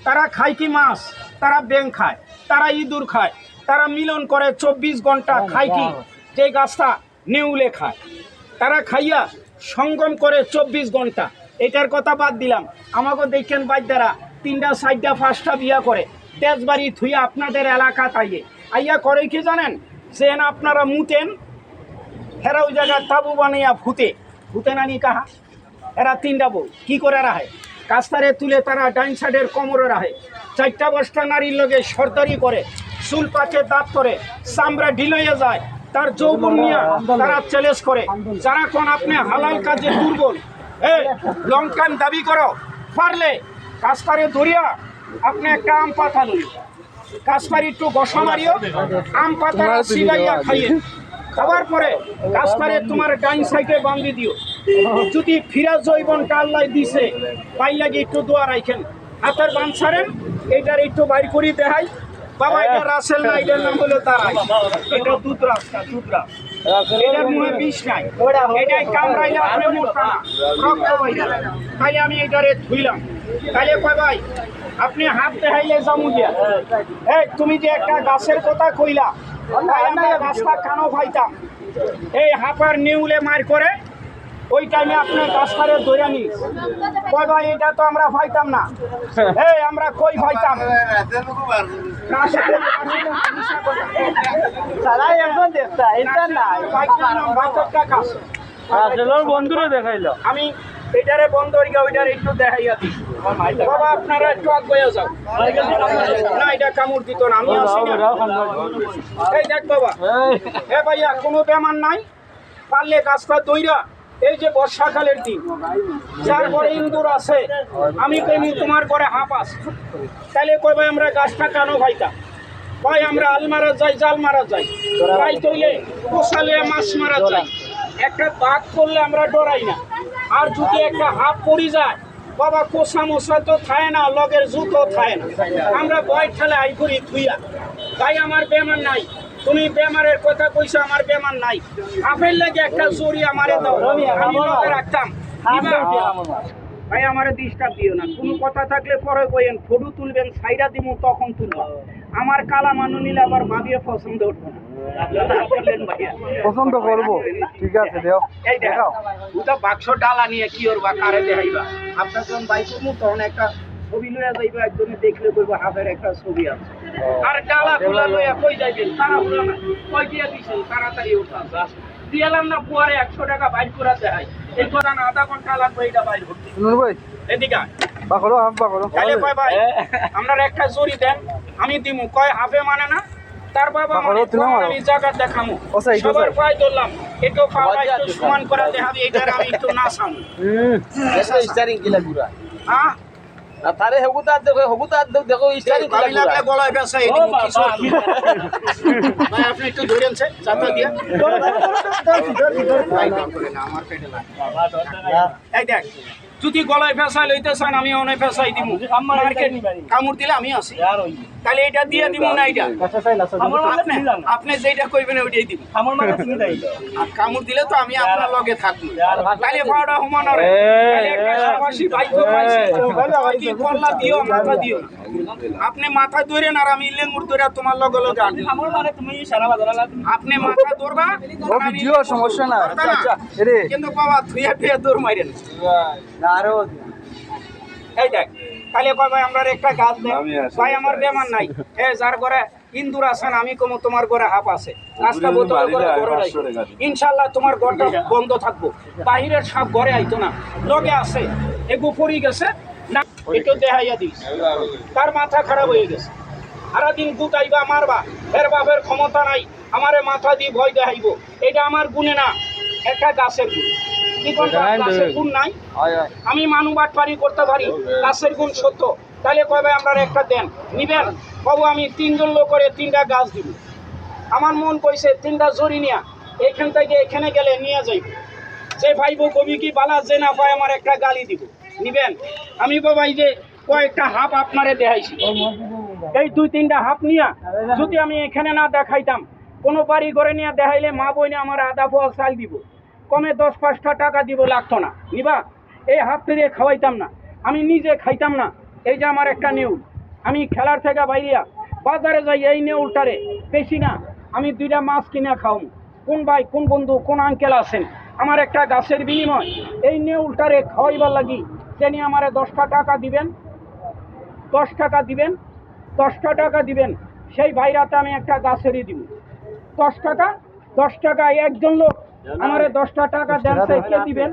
তারা খায় কি মাছ, তারা ব্যাং খায়, তারা ইঁদুর খায়, তারা মিলন করে 24 ঘন্টা খায় কি, যে গাছটা নেউলে খায়, তারা খাইয়া সঙ্গম করে 24 ঘন্টা। এটার কথা বাদ দিলাম, আমাকে দেখেন বাইদারা 3টা 4টা 5টা বিয়া করে তেজবাড়ি থুইয়া আপনাদের এলাকা তাইয়ে আইয়া করে কি জানেন, যে না আপনারা মুতেন, হেরা ওই জায়গায় তাবু বানাইয়া ভূতে নানি কাহা, এরা 3টা বউ কি করে রাহে, কাস্তারে তুলে তারা ডাইন সাইডের কোমরে রাহে, 4টা 5টা নারীর লগে সর্দারি করে, চুল পাকে দাঁত করে, চামড়া ঢিল হয়ে যায়, তার যৌবন নিয়ে তারা চ্যালেঞ্জ করে, যারা কোন আপনি হালাল কাজে দুর্বল, লঙ্কান দাবি করো, পারলে কাস্তারে ধরিয়া আপনি একটা আম পাতা লই, কাস্তারি একটু গসা মারিও, আম পাতা সিলাইয়া খাইয়ে, খাবার পরে কাস্তারে তোমার ডাইন সাইডে বান্ধি দিও, যদি ফিরা জৈবনটা আল্লাহ দিছে পাই লাগে একটু দোয়া রাখেন, হাতের বান ছাড়েন, এইটার একটু বাইর করি দেখাই, বাবা এটা রাসেল না, এটার নাম হলো তারাই, এটা দুধরা এটার মুখে বিষ নাই, এটাই কামড়াইলে আপনি মোটা না, রক্ত বাইরে, তাই আমি এটারে ধুইলাম। তাইলে কয় ভাই আপনি হাত দেখাইলে জামু দিয়া, এই তুমি যে একটা গাছের কথা কইলা, আমরা গাছটা কানো পাইতাম, এই হাঁপার নিউলে মার করে ওই টাইমে আপনার গাছটারে ধরে নি, কয় ভাই এটা তো আমরা পাইতাম না, এই আমরা কই পাইতাম, বন্ধুরা দেখাইলো, আমি এটারে বন্ধ হইয়া ওইটারে একটু দেখাইয়া দিই, বাবা আপনারা একটু আগে যাও, না এটা কামড় দিত না, আমি আসি না। এই দেখ বাবা, এ ভাইয়া কোনো বেমার নাই, পারলে গাছটা দইরা, এই যে বর্ষাকালের দিন, যার ঘরে ইন্দুর আছে, আমি কেমি তোমার ঘরে হাঁপ আছে, তাহলে কই ভাই আমরা গাছটা কেন ভাইতাম, ভাই আমরা আল মারা যাই, জাল মারা যাই, তাই তৈলে পোষালে মাছ মারা যাই, একটা বাঘ করলে আমরা ডরাই না, আর যদি একটা হাফ পড়ি যায় বাবা কোষা মশা তো খায় না, লগের জুতো খায় না, আমরা বয় ঠেলে আই করি থুইয়া, তাই আমার বেমার নাই, তুমি বেমারের কথা কইছো, আমার বেমার নাই, হাফের লাগে একটা জড়ি আমারে দাও, আমি লগে রাখতাম, ভাই আমারে ডিস্টার্ব দিও না, কোনো কথা থাকলে পরে কইেন, ফটো তুলবেন সাইডা দিমু তখন তুলবা, আমার কালা মানু নিলে আবার ভাবিয়ে পছন্দ উঠবে না, পছন্দ করবো, ঠিক আছে দেও, এই দেখাও ওটা বাক্স ডালা নিয়ে কি করবা, কারে দেখাইবা, আপনার যখন বাইক তখন একটা ছবি লইয়া যাইবা, একজনে দেখলে কইবা হাফের একটা ছবি আছে, আর ডালা খোলা লইয়া কই যাইবেন, তারা খোলা না কই দিয়া দিছেন, তাড়াতাড়ি উঠা দিয়ালাম না, পরে 100 টাকা বাইর করে দেখাই, এই কথা না আধা ঘন্টা লাগবে এটা বাইর করতে, এদিকে বাকলো হাফ বাকলো, তাহলে কয় ভাই আপনার একটা জড়ি দেন, আমি দিমু, কয় হাফে মানে না, তার বাবা আমি জায়গা দেখামু, সবার পায়ে ধরলাম, একটু পাওয়া একটু সমান করা দেখাবি, এটার আমি একটু না সামু, স্টারিং কিলা গুড়া হ্যাঁ তারে হগুতা দেখো স্টারিং কিলা আমি লাগলে গলায় বেসা এই দিমু, কিছু ভাই আপনি একটু ধরেন সে চাপা দিয়া, আমার পেটে লাগে, এই দেখ যদি গলায় ফেসাই লইতে চান আমি অনেক ফেসাই দিমু, কামড় দিলে আমি আসি, তাহলে এটা দিয়ে দিব না, এটা আপনি যেটা কইবেন ওইটাই দিব, আর কামড় দিলে তো আমি আপনার লগে থাকবো, তাহলে পাউডা হুমান দিও মাথা দিও, আপনি মাথা ধরেন আর আমি লেঙ্গুর ধরে তোমার লগে লগে আপনি মাথা ধরবা, সমস্যা না, কিন্তু বাবা থুয়া থুয়া দৌড় মারেন, এই দেখ তাহলে কয় ভাই আমরা একটা গাছ দেন, ভাই আমার বেমার নাই, যার ঘরে ইন্দুর আছেন আমি কমো তোমার ঘরে হাফ আছে, রাস্তা বোতল করে ঘরে রাখো, ইনশাল্লাহ তোমার ঘরটা বন্ধ থাকবো, বাহিরের সব ঘরে আইতো না, লগে আছে এগু পড়ি গেছে না, একটু দেখাইয়া দিস, তার মাথা খারাপ হয়ে গেছে, সারাদিন গুটাইবা মারবা, এর বাপের ক্ষমতা নাই, আমারে মাথা দিয়ে ভয় দেখাইব, এটা আমার গুণে না, একটা গাছের গুণ, কি কোন গাছের গুণ নাই, আমি মানুবাদ পারি করতে পারি, গাছের গুণ সত্য, তাহলে কবে আমরা একটা দেন নিবেন, বাবু আমি 3 জন লোক করে 3টা গাছ দিব, আমার মন কইছে 3টা জড়ি নিয়া এখান থেকে এখানে গেলে নিয়ে যাইব, যে ভাইব কবি কি বালা যে না পায় আমার একটা গালি দিব, নিবেন, আমি বাবা এই যে কয়েকটা হাফ আপনারে দেখাইছি, এই 2-3টা হাফ নিয়া যদি আমি এখানে না দেখাইতাম, কোনো বাড়ি ঘরে নিয়ে দেখাইলে মা বইনে আমার আধা পোয়া চাল দিব, কমে 10-5টা টাকা দিব লাগতো না, নিবা, এই হাফ দিয়ে খাওয়াইতাম না, আমি নিজে খাইতাম না, এই যে আমার একটা নিউজ, আমি খেলার থেকে বাইরিয়া বাজারে যাই এই নেউলটারে বেশি না আমি 2টা মাছ কিনে খাওয়াম। কোন ভাই কোন বন্ধু কোন আঙ্কেল আছেন আমার একটা গাছের বিনিময় এই নেউলটারে খাওয়াইবার লাগি তিনি আমারে 10টা টাকা দিবেন, 10 টাকা দিবেন, 10টা টাকা দিবেন, সেই ভাইরাতে আমি একটা গাছেরই দিব 10 টাকা। 10 টাকায় একজন লোক আমারে 10টা টাকা দেন, কে দিবেন?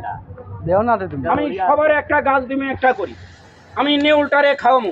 দেও না রে তুমি। আমি সবার একটা গাছ দিমে একটা করি, আমি নেউলটারে খাওয়ামু।